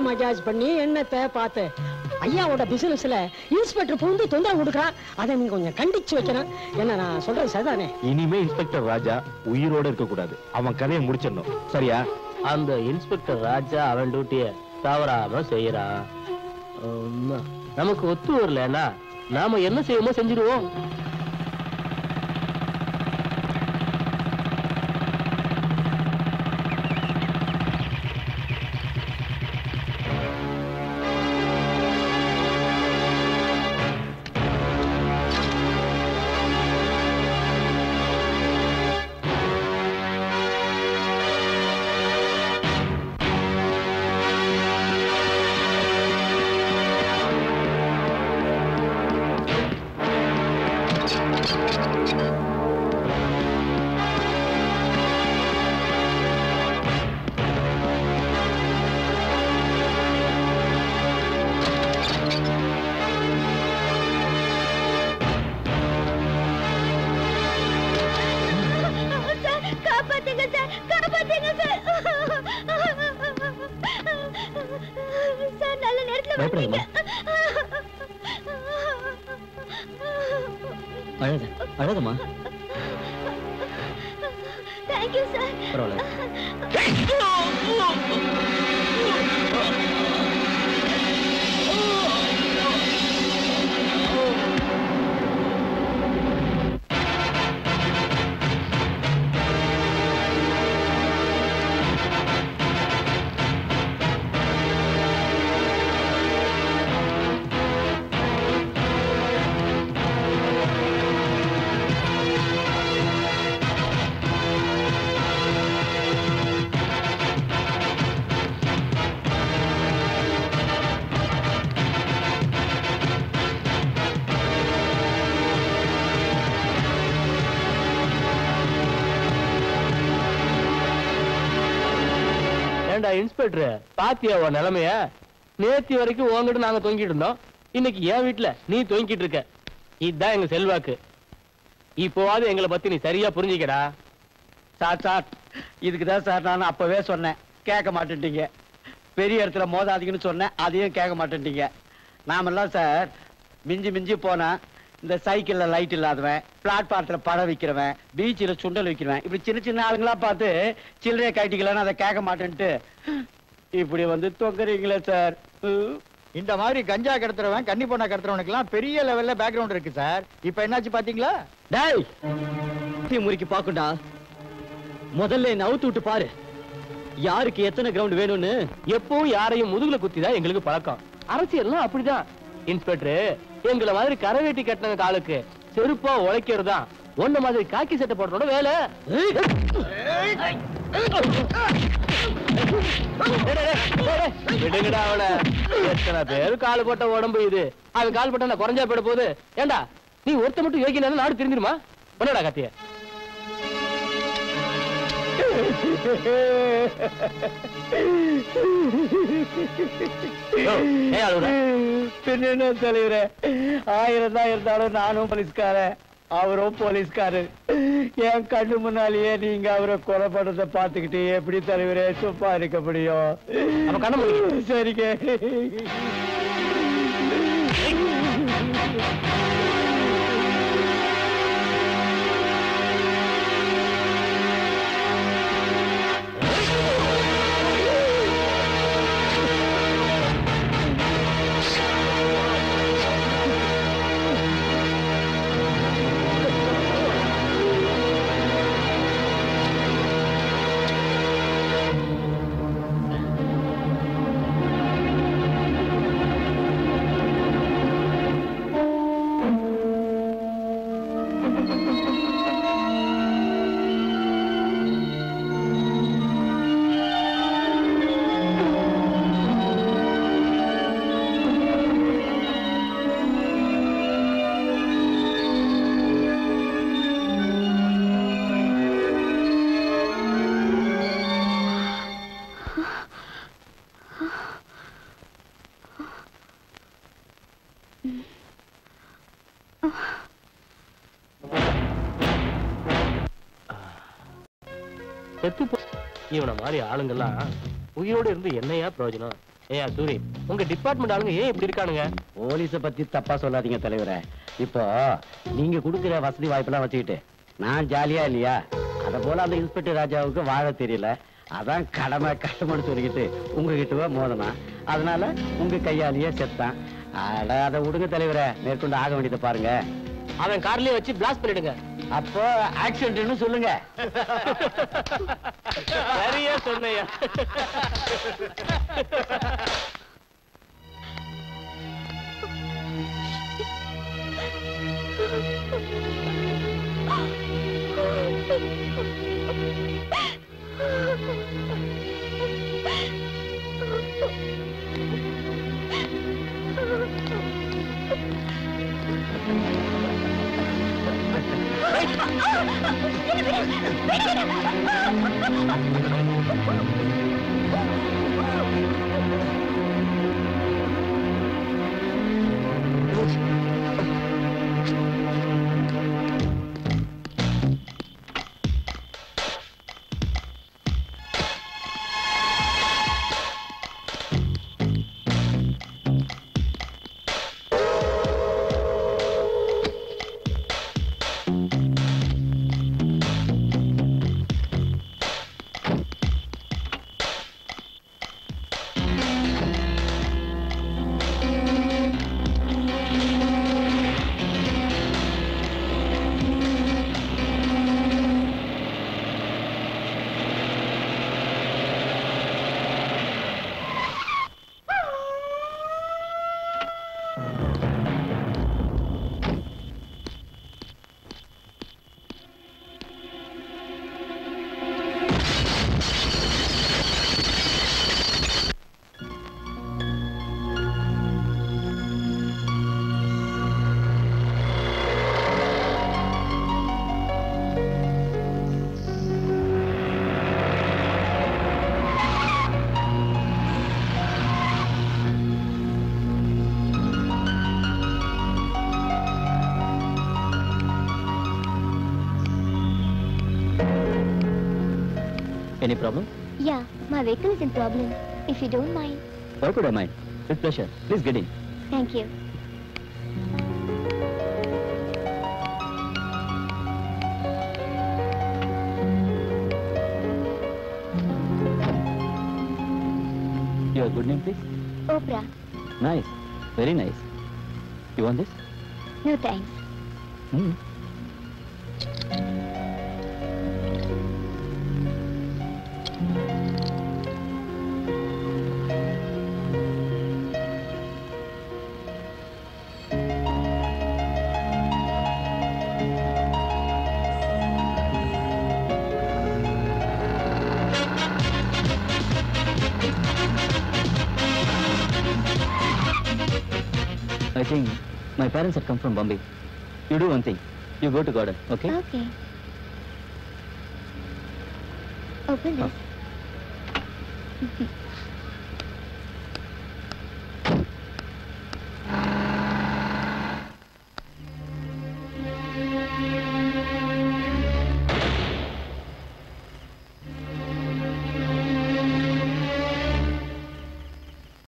மஜாஜ் பண்ணி எண்ணத்தை பார்த்து ஐயாவோட பிசினஸ்ல இன்ஸ்பெக்டர் புகுந்து தொந்தரவு கொடுக்குறான். அதை நீங்க கொஞ்சம் கண்டிச்சு வைக்கணும். என்ன நான் சொல்றது சரிதானே? இனிமே இன்ஸ்பெக்டர் ராஜா உயிரோட இருக்க கூடாது. அவன் கதையை முடிச்சிடணும். சரியா? அந்த இன்ஸ்பெக்டர் ராஜா அவன் டியூட்டிய தவறாம செய்யறான். நமக்கு ஒத்து வரலன்னா நாம என்ன செய்யணுமோ செஞ்சிருவோம். அழகமா தேங்க்யூ சார். பரவாயில்ல. இன்ஸ்பெக்டர் பாத்தியா நிலைமைய? நேத்தி வரைக்கும் உங்ககிட்ட நாங்க தொங்கிட்டு இருந்தோம். இன்னைக்கு என் வீட்டுல நீ தொங்கிட்டு இருக்க. இதுதான் எங்க செல்வாக்கு. இப்போவாது எங்களை பத்தி நீ சரியா புரிஞ்சுக்கடா. சார் இதுக்குதான் சார் நான் அப்பவே சொன்னேன், கேட்க மாட்டேன்ட்டீங்க. பெரிய இடத்துல மோதாதீங்கன்னு சொன்னேன், அதையும் கேட்க மாட்டேன்ட்டீங்க. நாமெல்லாம் சார் மிஞ்சி மிஞ்சி போனா இந்த சைக்கிள்ல லைட் இல்லாதவன், பிளாட்பாரத்துல பழம் விற்கிறவன், பீச்சில் சுண்டல் விற்கிறவன், இப்படி சின்ன சின்ன ஆளுங்களா பார்த்து சில்லறைய கட்டிக்கலன்னு அதை கேட்க மாட்டேன்ட்டு இப்படி வந்து தொங்குறீங்களே சார். இந்த மாதிரி கஞ்சா கடத்துறவன், கன்னி பொண்ணா கடத்துறவனுக்கு எல்லாம் பெரிய லெவல்ல பேக்ரவுண்ட் இருக்கு சார். இப்ப என்னாச்சு பாத்தீங்களா? டேய் முறிக்கு பாக்குண்டா. முதல்ல என்ன அவுத்து விட்டு பாரு. யாருக்கு எத்தனை கிரவுண்ட் வேணும்னு. எப்பவும் யாரையும் முதுகுல குத்திதான் எங்களுக்கு பழக்கம். அரசியல்லாம் அப்படிதான். இன்ஸ்பெக்டர் எங்களை மாதிரி கரவேட்டி கட்டின காலுக்கு செருப்பா உழைக்கிறதா ஒன்ன மாதிரி காக்கி சட்டை போடுறோட வேலை. விடுங்கடா அவள. எத்தனை பேரு கால் போட்ட உடம்பு இது. அவன் கால் போட்ட குறைஞ்சா போயிட போகுது. ஏண்டா நீ ஒருத்த மட்டும் யோகினா நாடு தெரிஞ்சிருமா? பண்ணடா காத்திய. பின்ன தலைவரே, 1000 தான் இருந்தாலும் நானும் போலீஸ்காரன், அவரும் போலீஸ்காரு. என் கண்ணு முன்னாலேயே நீங்க அவரை கொலை பண்றதை பார்த்துக்கிட்டு எப்படி தலைவரே சும்மா இருக்க முடியும்? சரிங்க. இவனை மாதிரி ஆளுங்கெல்லாம் உயிரோடு இருந்து என்னையா பிரயோஜனம்? ஏயா சூரி, உங்க டிபார்ட்மெண்ட் ஆளுங்க ஏன் இப்படி இருக்கானுங்க? போலீஸ பத்தி தப்பா சொல்லாதீங்க தலைவரே. இப்போ நீங்க கொடுக்குற வசதி வாய்ப்பெல்லாம் வச்சுக்கிட்டு நான் ஜாலியா இல்லையா? அத போல அந்த இன்ஸ்பெக்டர் ராஜாவுக்கு வாழ தெரியல. அதான் கடமை கஷ்டம்னு சொல்லிக்கிட்டு உங்ககிட்ட மோதனா. அதனால உங்க கையாலேயே செத்தான். அட அதை விடுங்க தலைவரே, மேற்கொண்டு ஆக வேண்டியதை பாருங்க. அவன் கார்லயே வச்சு பிளாஸ்ட் பண்ணிடுங்க. அப்போ ஆக்சிடென்ட்னு சொல்லுங்க. சரியா சொன்னையா? Any problem? Yeah, my vehicle is in problem. If you don't mind. Why could I mind? With pleasure. Please get in. Thank you. Your good name, please? Oprah. Nice. Very nice. You want this? No thanks. Hmm. I think my parents have come from Bombay. You do one thing. You go to garden, okay? Okay. Open this.